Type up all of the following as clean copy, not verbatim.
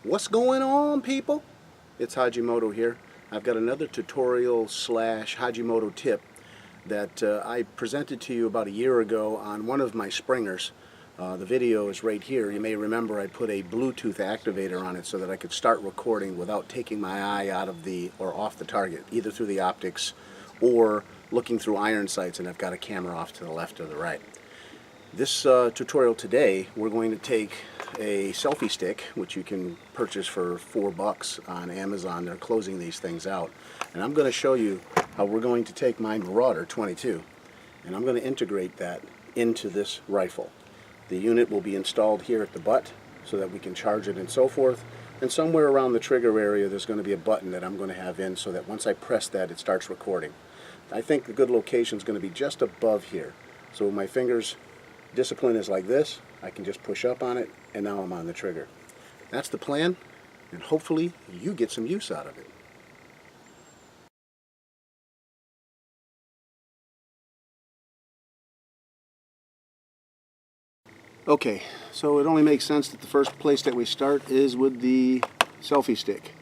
What's going on, people? It's Hajimoto here. I've got another tutorial slash Hajimoto tip that I presented to you about a year ago on one of my springers. The video is right here. You may remember I put a Bluetooth activator on it so that I could start recording without taking my eye out of the or off the target, either through the optics or looking through iron sights, and I've got a camera off to the left or the right. This tutorial today, we're going to take a selfie stick, which you can purchase for $4 on Amazon. They're closing these things out. And I'm going to show you how we're going to take my Marauder 22 and I'm going to integrate that into this rifle. The unit will be installed here at the butt so that we can charge it and so forth. And somewhere around the trigger area there's going to be a button that I'm going to have in so that once I press that it starts recording. I think the good location is going to be just above here. So my fingers discipline is like this, I can just push up on it and now I'm on the trigger. That's the plan, and hopefully you get some use out of it. Okay, so it only makes sense that the first place that we start is with the selfie stick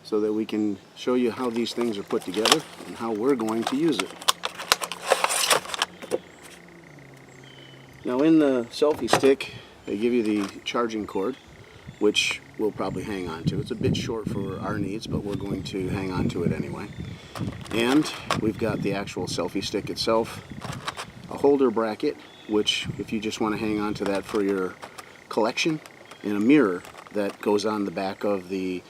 so that we can show you how these things are put together and how we're going to use it. Now in the selfie stick, they give you the charging cord, which we'll probably hang on to. It's a bit short for our needs, but we're going to hang on to it anyway. And we've got the actual selfie stick itself, a holder bracket, which if you just want to hang on to that for your collection, and a mirror that goes on the back of the,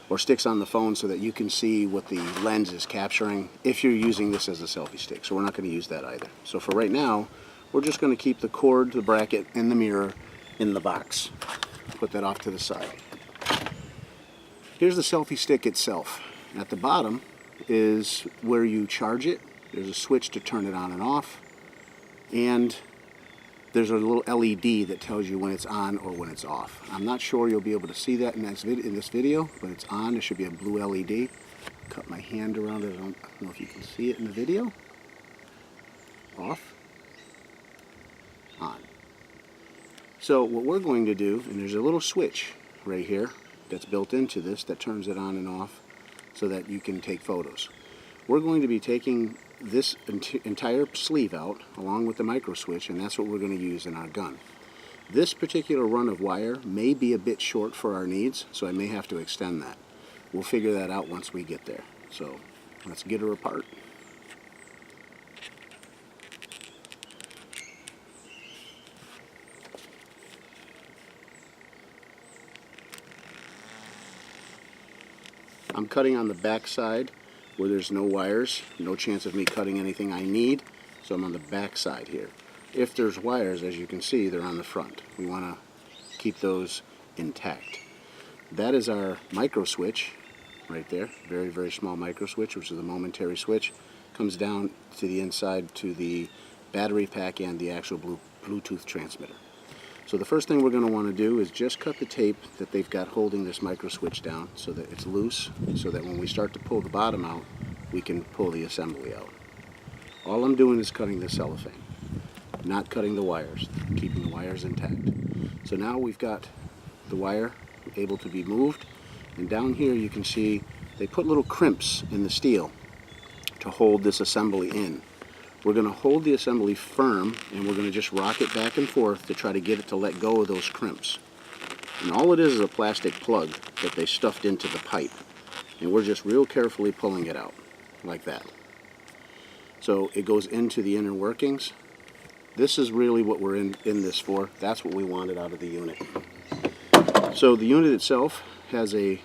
or sticks on the phone so that you can see what the lens is capturing if you're using this as a selfie stick. So we're not going to use that either. So for right now, we're just going to keep the cord, the bracket, and the mirror in the box. Put that off to the side. Here's the selfie stick itself. At the bottom is where you charge it. There's a switch to turn it on and off. And there's a little LED that tells you when it's on or when it's off. I'm not sure you'll be able to see that in this video, but it's on. There should be a blue LED. Cut my hand around it. I don't know if you can see it in the video. Off. On. So what we're going to do, and there's a little switch right here that's built into this that turns it on and off so that you can take photos. We're going to be taking this entire sleeve out along with the micro switch, and that's what we're going to use in our gun. This particular run of wire may be a bit short for our needs, so I may have to extend that. We'll figure that out once we get there. So let's get her apart. I'm cutting on the back side where there's no wires, no chance of me cutting anything I need, so I'm on the back side here. If there's wires, as you can see, they're on the front. We want to keep those intact. That is our micro switch right there, very, very small micro switch, which is a momentary switch. Comes down to the inside to the battery pack and the actual Bluetooth transmitter. So the first thing we're going to want to do is just cut the tape that they've got holding this micro switch down so that it's loose, so that when we start to pull the bottom out, we can pull the assembly out. All I'm doing is cutting the cellophane, not cutting the wires, keeping the wires intact. So now we've got the wire able to be moved, and down here you can see they put little crimps in the steel to hold this assembly in. We're going to hold the assembly firm, and we're going to just rock it back and forth to try to get it to let go of those crimps. And all it is a plastic plug that they stuffed into the pipe. And we're just real carefully pulling it out, like that. So it goes into the inner workings. This is really what we're in this for. That's what we wanted out of the unit. So the unit itself has a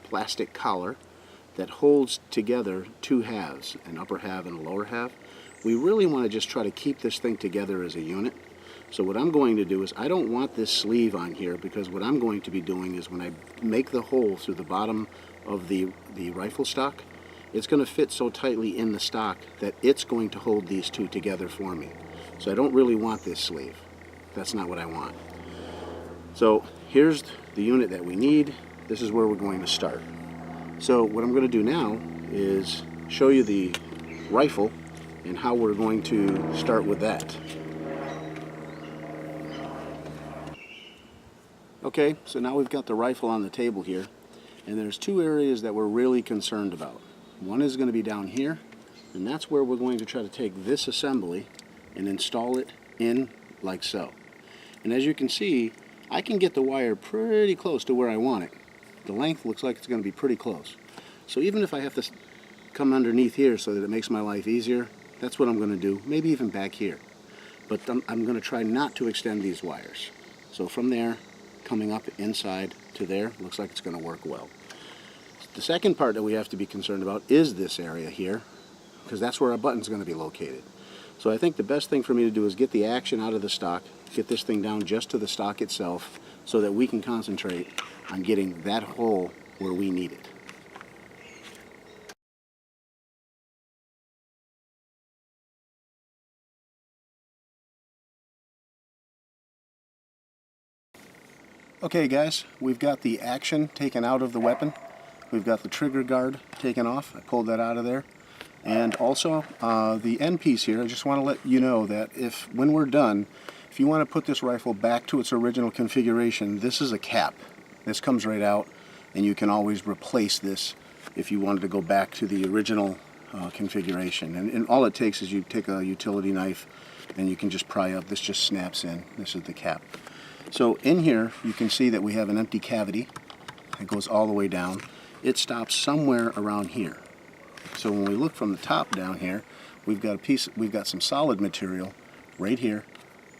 plastic collar that holds together two halves, an upper half and a lower half. We really want to just try to keep this thing together as a unit. So what I'm going to do is, I don't want this sleeve on here, because what I'm going to be doing is when I make the hole through the bottom of the rifle stock, it's going to fit so tightly in the stock that it's going to hold these two together for me. So I don't really want this sleeve. That's not what I want. So here's the unit that we need. This is where we're going to start. So what I'm going to do now is show you the rifle and how we're going to start with that. Okay, so now we've got the rifle on the table here, and there's two areas that we're really concerned about. One is going to be down here, and that's where we're going to try to take this assembly and install it in like so. And as you can see, I can get the wire pretty close to where I want it. The length looks like it's going to be pretty close. So even if I have to come underneath here so that it makes my life easier, that's what I'm going to do, maybe even back here. But I'm going to try not to extend these wires. So from there, coming up inside to there, looks like it's going to work well. The second part that we have to be concerned about is this area here, because that's where our button's going to be located. So I think the best thing for me to do is get the action out of the stock, get this thing down just to the stock itself, so that we can concentrate on getting that hole where we need it. Okay guys, we've got the action taken out of the weapon. We've got the trigger guard taken off. I pulled that out of there. And also the end piece here, I just want to let you know that when we're done, if you want to put this rifle back to its original configuration, this is a cap. This comes right out, and you can always replace this if you wanted to go back to the original configuration. And all it takes is you take a utility knife and you can just pry up. This just snaps in. This is the cap. So in here you can see that we have an empty cavity. It goes all the way down. It stops somewhere around here. So when we look from the top down here, we've got some solid material right here.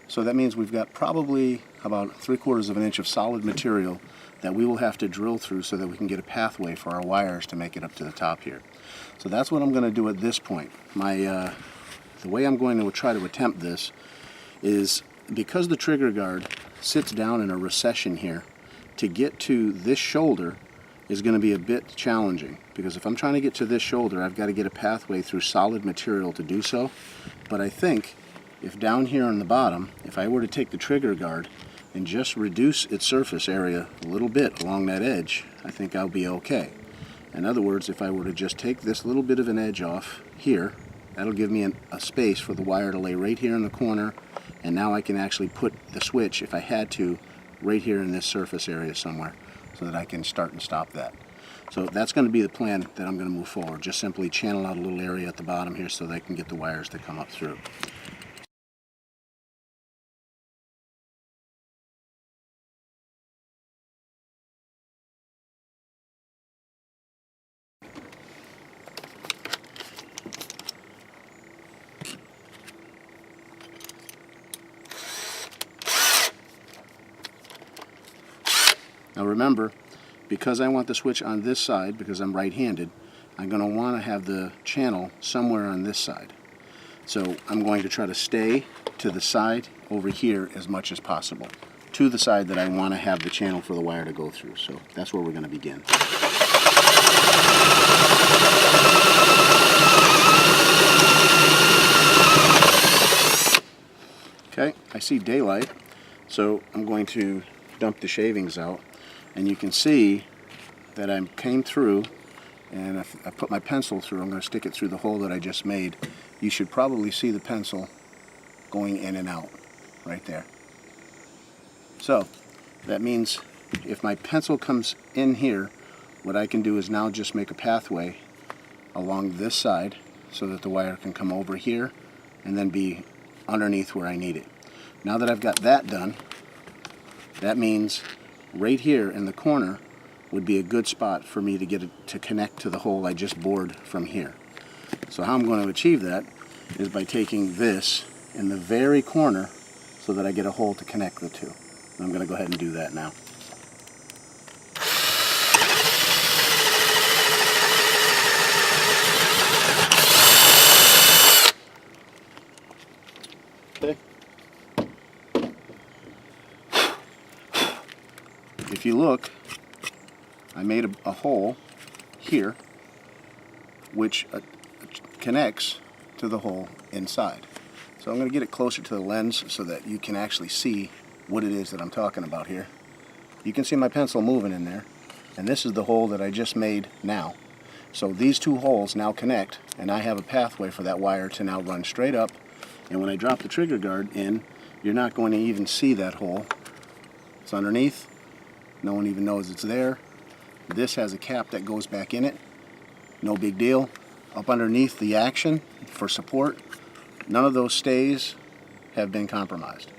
So that means we've got probably about 3/4 of an inch of solid material that we will have to drill through so that we can get a pathway for our wires to make it up to the top here. So that's what I'm going to do at this point. The way I'm going to try to attempt this is, because the trigger guard sits down in a recession here, to get to this shoulder is going to be a bit challenging, because if I'm trying to get to this shoulder, I've got to get a pathway through solid material to do so. But I think if down here on the bottom, if I were to take the trigger guard and just reduce its surface area a little bit along that edge, I think I'll be okay. In other words, if I were to just take this little bit of an edge off here, that'll give me a space for the wire to lay right here in the corner, and now I can actually put the switch, if I had to, right here in this surface area somewhere, so that I can start and stop that. So that's going to be the plan that I'm going to move forward. Just simply channel out a little area at the bottom here so that I can get the wires to come up through. Now remember, because I want the switch on this side, because I'm right-handed, I'm going to want to have the channel somewhere on this side. So I'm going to try to stay to the side over here as much as possible, to the side that I want to have the channel for the wire to go through. So that's where we're going to begin. Okay, I see daylight, so I'm going to dump the shavings out. And you can see that I came through, and if I put my pencil through, I'm going to stick it through the hole that I just made. You should probably see the pencil going in and out right there. So that means if my pencil comes in here, what I can do is now just make a pathway along this side so that the wire can come over here and then be underneath where I need it. Now that I've got that done, that means right here in the corner would be a good spot for me to get it to connect to the hole I just bored from here. So how I'm going to achieve that is by taking this in the very corner so that I get a hole to connect the two. And I'm going to go ahead and do that now. Okay. If you look, I made a hole here which connects to the hole inside. So I'm going to get it closer to the lens so that you can actually see what it is that I'm talking about here. You can see my pencil moving in there, and this is the hole that I just made now. So these two holes now connect, and I have a pathway for that wire to now run straight up, and when I drop the trigger guard in, you're not going to even see that hole. It's underneath, No one even knows it's there. This has a cap that goes back in it. No big deal. Up underneath the action for support, none of those stays have been compromised.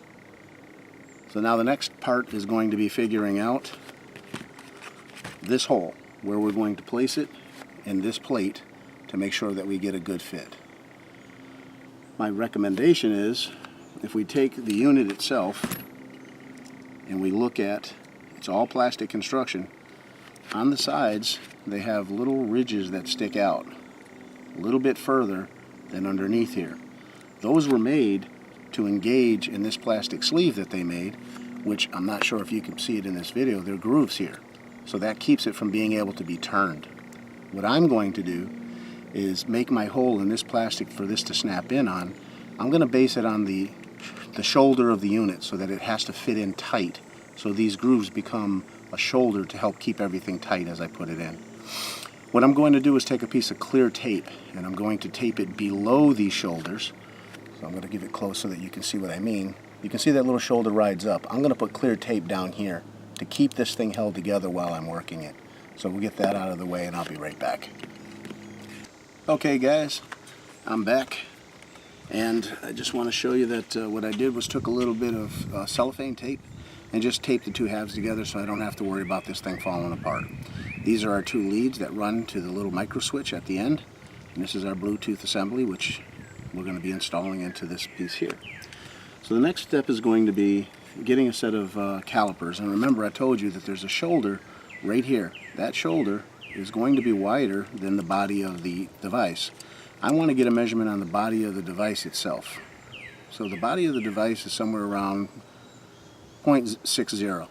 So now the next part is going to be figuring out this hole, where we're going to place it in this plate to make sure that we get a good fit. My recommendation is, if we take the unit itself and we look at, it's all plastic construction, on the sides they have little ridges that stick out a little bit further than underneath here. Those were made to engage in this plastic sleeve that they made, which I'm not sure if you can see it in this video. There are grooves here, so that keeps it from being able to be turned. What I'm going to do is make my hole in this plastic for this to snap in on. I'm going to base it on the shoulder of the unit so that it has to fit in tight, so these grooves become a shoulder to help keep everything tight as I put it in. What I'm going to do is take a piece of clear tape, and I'm going to tape it below these shoulders. So I'm going to give it close so that you can see what I mean. You can see that little shoulder rides up. I'm going to put clear tape down here to keep this thing held together while I'm working it. So we'll get that out of the way and I'll be right back. Okay guys, I'm back, and I just want to show you that what I did was took a little bit of cellophane tape and just taped the two halves together so I don't have to worry about this thing falling apart. These are our two leads that run to the little micro switch at the end, and this is our Bluetooth assembly, which we're going to be installing into this piece here. So the next step is going to be getting a set of calipers, and remember I told you that there's a shoulder right here. That shoulder is going to be wider than the body of the device. I want to get a measurement on the body of the device itself. So the body of the device is somewhere around 0.60.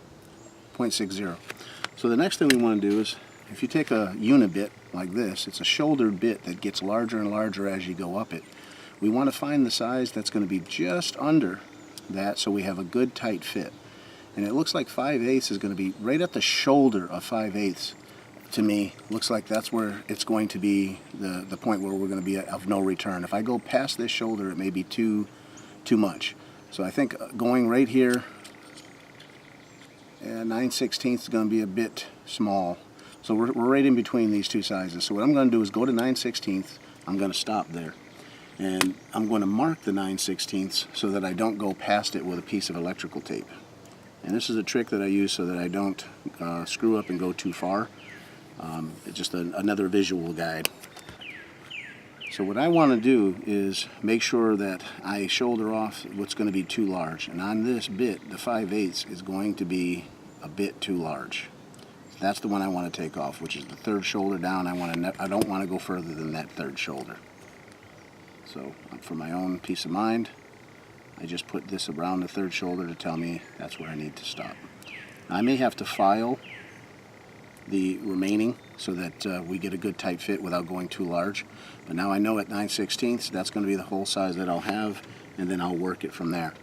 So the next thing we want to do is, if you take a unibit like this, it's a shouldered bit that gets larger and larger as you go up it. We want to find the size that's going to be just under that so we have a good tight fit. And it looks like 5/8 is going to be right at the shoulder of 5/8. To me, looks like that's where it's going to be the point where we're going to be of no return. If I go past this shoulder, it may be too much. So I think going right here, 9/16 is going to be a bit small. So we're right in between these two sizes. So what I'm going to do is go to 9/16. I'm going to stop there, and I'm going to mark the 9/16 so that I don't go past it with a piece of electrical tape. And this is a trick that I use so that I don't screw up and go too far. It's just another visual guide. So what I want to do is make sure that I shoulder off what's going to be too large. And on this bit, the 5/8 is going to be a bit too large. So that's the one I want to take off, which is the third shoulder down. I don't want to go further than that third shoulder. So for my own peace of mind, I just put this around the third shoulder to tell me that's where I need to stop. I may have to file the remaining so that we get a good tight fit without going too large. But now I know at 9/16 that's going to be the whole size that I'll have, and then I'll work it from there.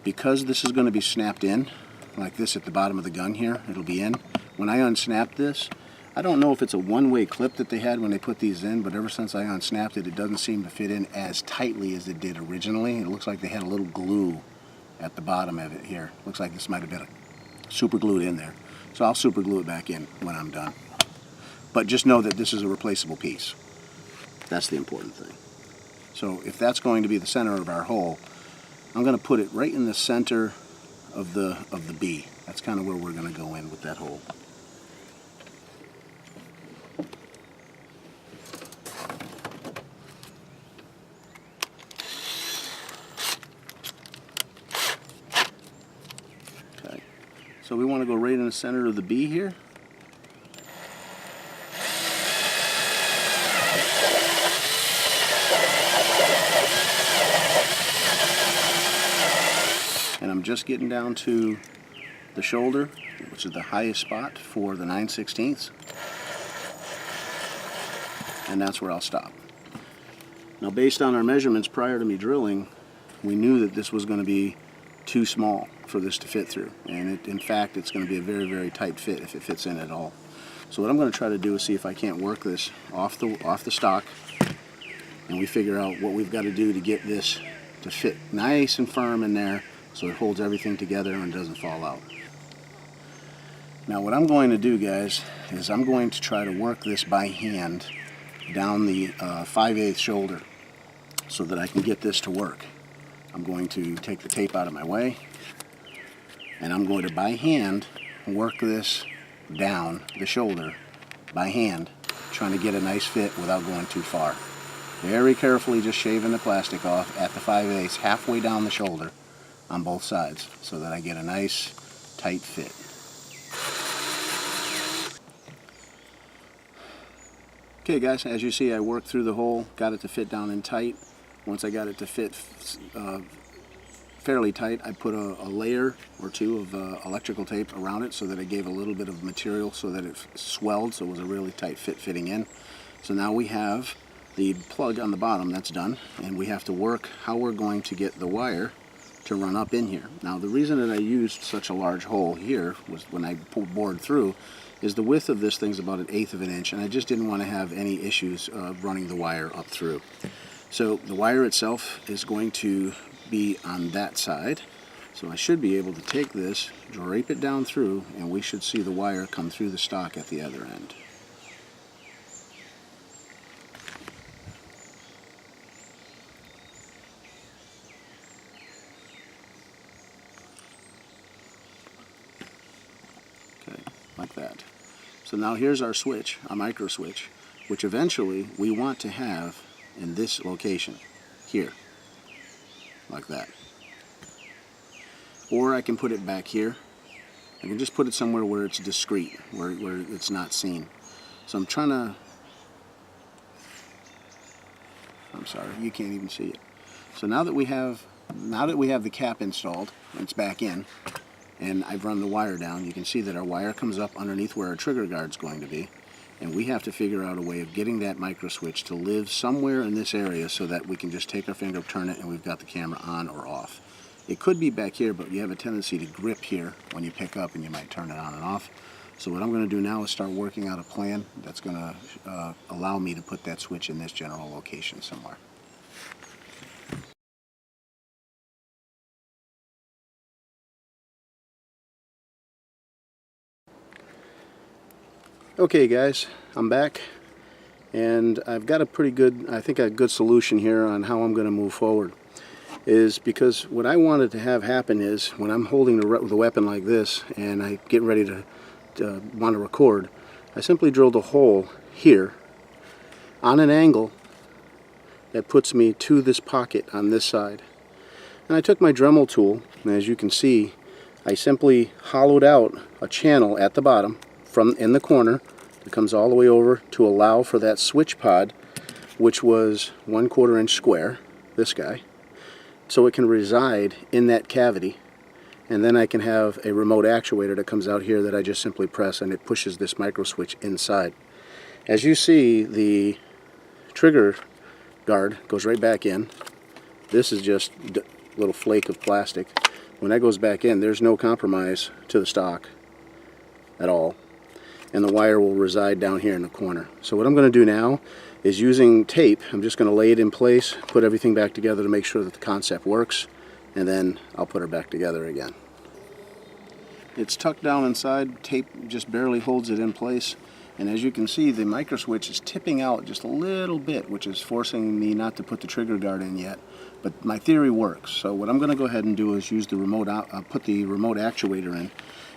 Because this is going to be snapped in like this at the bottom of the gun here, it'll be in. When I unsnap this, I don't know if it's a one-way clip that they had when they put these in, but ever since I unsnapped it, it doesn't seem to fit in as tightly as it did originally. It looks like they had a little glue at the bottom of it here. Looks like this might have been super glued in there. So I'll super glue it back in when I'm done. But just know that this is a replaceable piece. That's the important thing. So if that's going to be the center of our hole, I'm going to put it right in the center of the B. That's kind of where we're going to go in with that hole. Okay. So we want to go right in the center of the B here. And I'm just getting down to the shoulder, which is the highest spot for the 9/16. And that's where I'll stop. Now, based on our measurements prior to me drilling, we knew that this was going to be too small for this to fit through. And in fact, it's going to be a very, very tight fit if it fits in at all. So what I'm going to try to do is see if I can't work this off the stock, and we figure out what we've got to do to get this to fit nice and firm in there so it holds everything together and doesn't fall out. Now what I'm going to do, guys, is I'm going to try to work this by hand down the 5/8 shoulder so that I can get this to work. I'm going to take the tape out of my way, and I'm going to by hand work this down the shoulder by hand, trying to get a nice fit without going too far. Very carefully just shaving the plastic off at the 5/8 halfway down the shoulder on both sides so that I get a nice tight fit. Okay guys, as you see, I worked through the hole, got it to fit down in tight. Once I got it to fit fairly tight, I put a layer or two of electrical tape around it so that it gave a little bit of material so that it swelled, so it was a really tight fit fitting in. So now we have the plug on the bottom, that's done, and we have to work how we're going to get the wire to run up in here. Now the reason that I used such a large hole here was when I bored through is the width of this thing's about 1/8 of an inch, and I just didn't want to have any issues running the wire up through. So the wire itself is going to be on that side, so I should be able to take this, drape it down through, and we should see the wire come through the stock at the other end. Okay, like that. So now here's our switch, our micro switch, which eventually we want to have in this location, here, like that. Or I can put it back here. I can just put it somewhere where it's discreet, where it's not seen. So I'm trying to, I'm sorry, you can't even see it. So now that we have the cap installed, it's back in, and I've run the wire down, you can see that our wire comes up underneath where our trigger guard's going to be, and we have to figure out a way of getting that micro switch to live somewhere in this area so that we can just take our finger, turn it, and we've got the camera on or off. It could be back here, but you have a tendency to grip here when you pick up, and you might turn it on and off. So what I'm going to do now is start working out a plan that's going to allow me to put that switch in this general location somewhere. Okay guys, I'm back, and I've got a pretty good, I think a good solution here on how I'm going to move forward. Is because what I wanted to have happen is when I'm holding the weapon like this and I get ready to want to record, I simply drilled a hole here on an angle that puts me to this pocket on this side. And I took my Dremel tool, and as you can see, I simply hollowed out a channel at the bottom from in the corner that comes all the way over to allow for that switch pod, which was 1/4 inch square, this guy, so it can reside in that cavity, and then I can have a remote actuator that comes out here that I just simply press, and it pushes this micro switch inside. As you see, the trigger guard goes right back in. This is just a little flake of plastic. When that goes back in, there's no compromise to the stock at all, and the wire will reside down here in the corner. So what I'm going to do now is, using tape, I'm just going to lay it in place, put everything back together to make sure that the concept works, and then I'll put her back together again. It's tucked down inside, tape just barely holds it in place, and as you can see, the micro switch is tipping out just a little bit, which is forcing me not to put the trigger guard in yet, but my theory works. So what I'm going to go ahead and do is use the remote put the remote actuator in,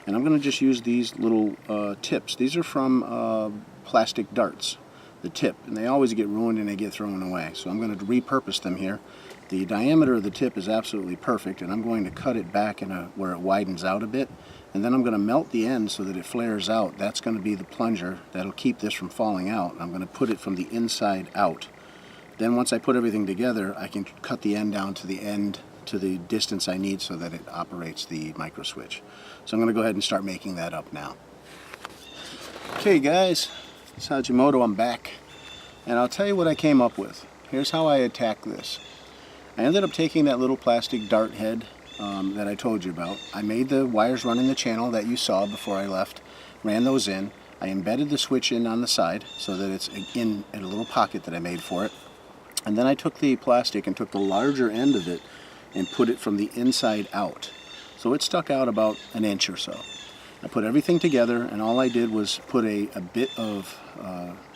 and I'm going to just use these little tips. These are from plastic darts, the tip, and they always get ruined and they get thrown away. So I'm going to repurpose them here. The diameter of the tip is absolutely perfect, and I'm going to cut it back in where it widens out a bit, and then I'm going to melt the end so that it flares out. That's going to be the plunger that'll keep this from falling out. I'm going to put it from the inside out. Then once I put everything together, I can cut the end down to the end to the distance I need so that it operates the micro switch. So I'm going to go ahead and start making that up now. Okay guys, it's Hajimoto, I'm back, and I'll tell you what I came up with. Here's how I attacked this. I ended up taking that little plastic dart head that I told you about. I made the wires run in the channel that you saw before I left, ran those in. I embedded the switch in on the side so that it's in a little pocket that I made for it. And then I took the plastic and took the larger end of it and put it from the inside out. So it stuck out about 1 inch or so. I put everything together, and all I did was put a bit of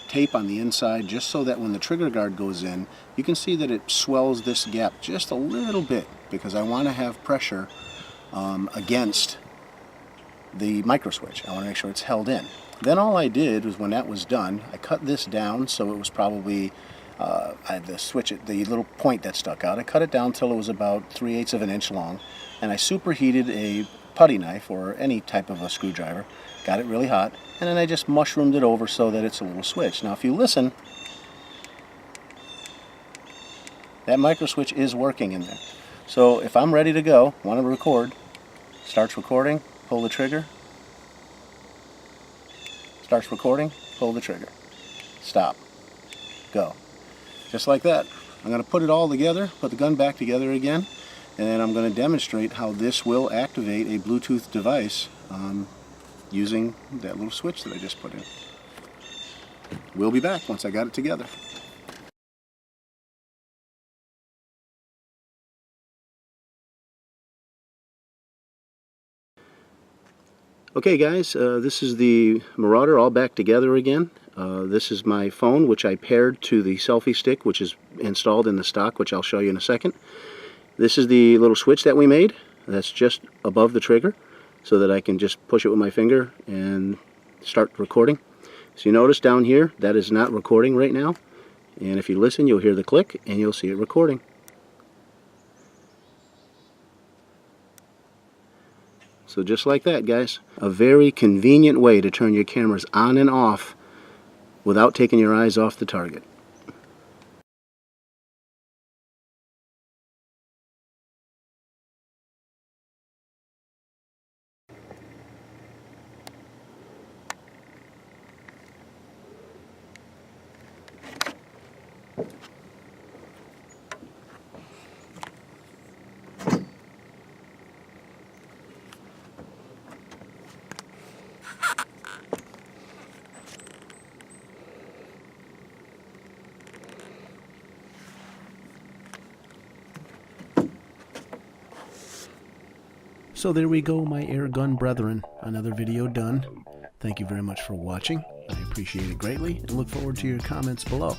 tape on the inside just so that when the trigger guard goes in, you can see that it swells this gap just a little bit because I want to have pressure against the micro switch. I want to make sure it's held in. Then all I did was, when that was done, I cut this down so it was probably I had the switch, the little point that stuck out. I cut it down till it was about 3/8 of an inch long, and I superheated a putty knife or any type of a screwdriver, got it really hot, and then I just mushroomed it over so that it's a little switch. Now if you listen, that micro switch is working in there. So if I'm ready to go, want to record, starts recording, pull the trigger, starts recording, pull the trigger, stop, go. Just like that. I'm going to put it all together, put the gun back together again, and then I'm going to demonstrate how this will activate a Bluetooth device using that little switch that I just put in. We'll be back once I got it together. Okay guys, this is the Marauder all back together again. This is my phone, which I paired to the selfie stick, which is installed in the stock, which I'll show you in a second. This is the little switch that we made. That's just above the trigger so that I can just push it with my finger and start recording. So you notice down here, that is not recording right now. And if you listen, you'll hear the click and you'll see it recording. So just like that, guys. A very convenient way to turn your cameras on and off without taking your eyes off the target. So there we go, my air gun brethren. Another video done. Thank you very much for watching. I appreciate it greatly and look forward to your comments below.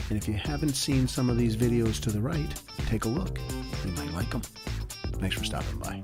And if you haven't seen some of these videos to the right, take a look. You might like them. Thanks for stopping by.